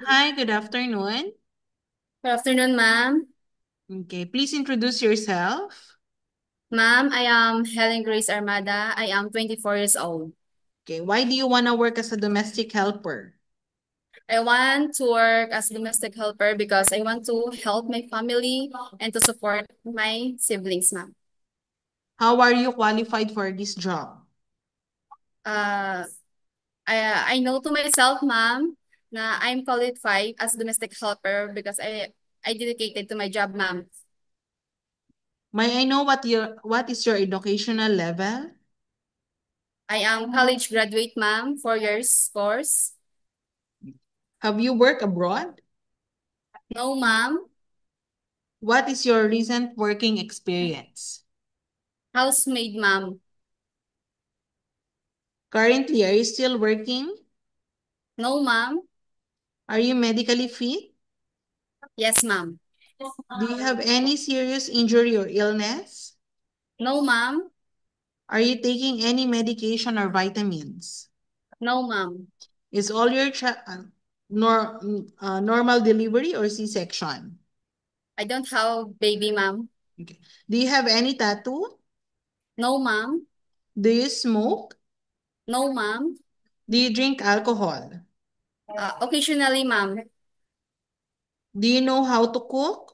Hi, good afternoon. Good afternoon, ma'am. Okay, please introduce yourself. Ma'am, I am Helen Grace Armada. I am 24 years old. Okay, why do you want to work as a domestic helper? I want to work as a domestic helper because I want to help my family and to support my siblings, ma'am. How are you qualified for this job? Uh, I know to myself, ma'am, na I'm qualified as domestic helper because I dedicated to my job, ma'am. May I know what is your educational level? I am college graduate, ma'am, 4 years course. Have you worked abroad? No, ma'am. What is your recent working experience? Housemaid, ma'am. Currently, are you still working? No, ma'am. Are you medically fit? Yes, ma'am. Do you have any serious injury or illness? No, ma'am. Are you taking any medication or vitamins? No, ma'am. Is all your normal delivery or C-section? I don't have baby, ma'am. Okay. Do you have any tattoo? No, ma'am. Do you smoke? No, ma'am. Do you drink alcohol? Occasionally, ma'am. Do you know how to cook?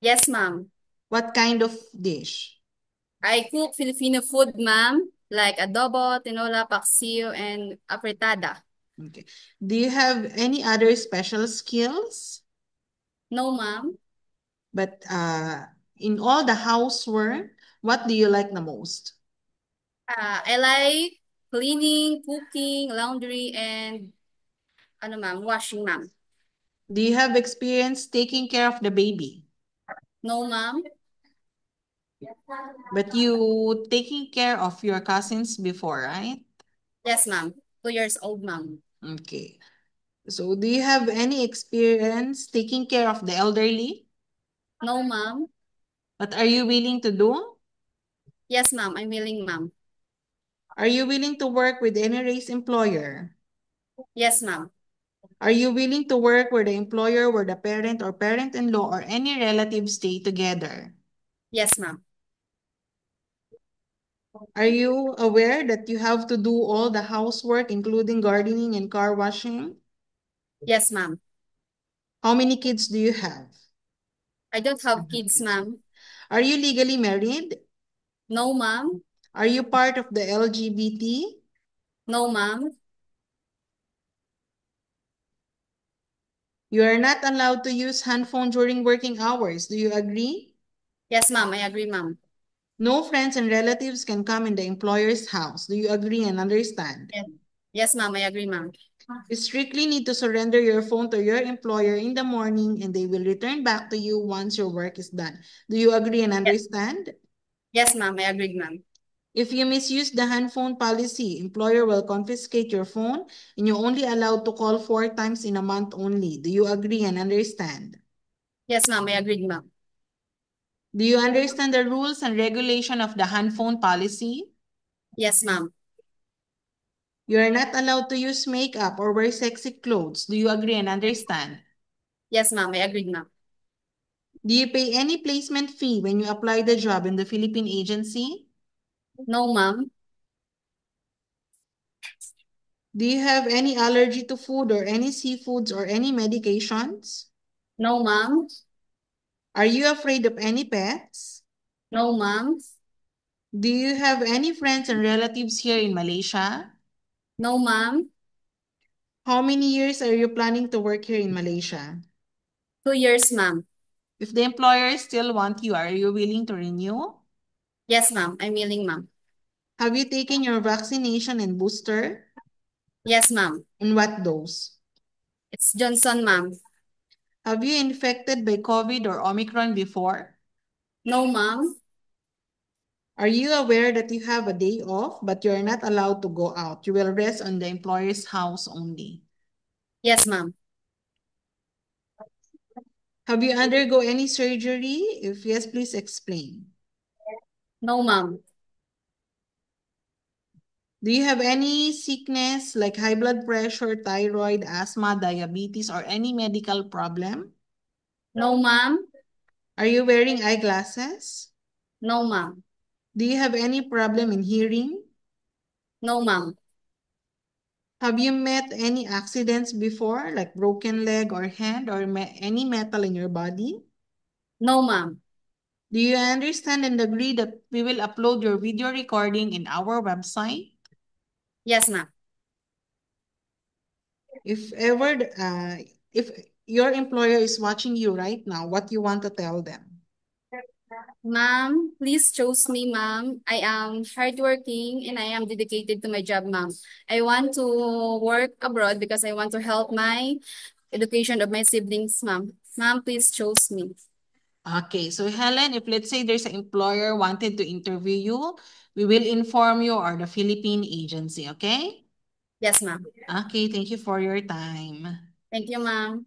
Yes, ma'am. What kind of dish? I cook Filipino food, ma'am, like adobo, tinola, paksiw, and afritada. Okay. Do you have any other special skills? No, ma'am. But in all the housework, what do you like the most? I like cleaning, cooking, laundry, and ano, ma'am, washing, ma'am. Do you have experience taking care of the baby? No, ma'am. But you taking care of your cousins before, right? Yes, ma'am. 2 years old, ma'am. Okay. So, do you have any experience taking care of the elderly? No, ma'am. What are you willing to do? Yes, ma'am. I'm willing, ma'am. Are you willing to work with any race employer? Yes, ma'am. Are you willing to work where the employer, where the parent or parent-in-law or any relatives stay together? Yes, ma'am. Are you aware that you have to do all the housework, including gardening and car washing? Yes, ma'am. How many kids do you have? I don't have kids, ma'am. Are you legally married? No, ma'am. Are you part of the LGBT? No, ma'am. You are not allowed to use handphone during working hours. Do you agree? Yes, ma'am. I agree, ma'am. No friends and relatives can come in the employer's house. Do you agree and understand? Yes, yes, ma'am. I agree, ma'am. You strictly need to surrender your phone to your employer in the morning and they will return back to you once your work is done. Do you agree and Yes, understand? yes, ma'am. I agree, ma'am. If you misuse the handphone policy, employer will confiscate your phone and you're only allowed to call 4 times in a month only. Do you agree and understand? Yes, ma'am. I agree, ma'am. Do you understand the rules and regulation of the handphone policy? Yes, ma'am. You are not allowed to use makeup or wear sexy clothes. Do you agree and understand? Yes, ma'am. I agree, ma'am. Do you pay any placement fee when you apply the job in the Philippine agency? No, ma'am. Do you have any allergy to food or any seafoods or any medications? No, ma'am. Are you afraid of any pets? No, ma'am. Do you have any friends and relatives here in Malaysia? No, ma'am. How many years are you planning to work here in Malaysia? 2 years, ma'am. If the employer still want you, are you willing to renew? Yes, ma'am. I'm willing, ma'am. Have you taken your vaccination and booster? Yes, ma'am. And what dose? It's Johnson, ma'am. Have you infected by COVID or Omicron before? No, ma'am. Are you aware that you have a day off, but you're not allowed to go out? You will rest on the employer's house only. Yes, ma'am. Have you undergo any surgery? If yes, please explain. No, ma'am. Do you have any sickness like high blood pressure, thyroid, asthma, diabetes, or any medical problem? No, ma'am. Are you wearing eyeglasses? No, ma'am. Do you have any problem in hearing? No, ma'am. Have you met any accidents before, like broken leg or hand, or any metal in your body? No, ma'am. Do you understand and agree that we will upload your video recording in our website? Yes, ma'am. If ever, if your employer is watching you right now, what you want to tell them? Ma'am, please choose me, ma'am. I am hardworking and I am dedicated to my job, ma'am. I want to work abroad because I want to help my education of my siblings, ma'am. Ma'am, please choose me. Okay, so Helen, if let's say there's an employer wanted to interview you, we will inform you or the Philippine agency, okay? Yes, ma'am. Okay, thank you for your time. Thank you, ma'am.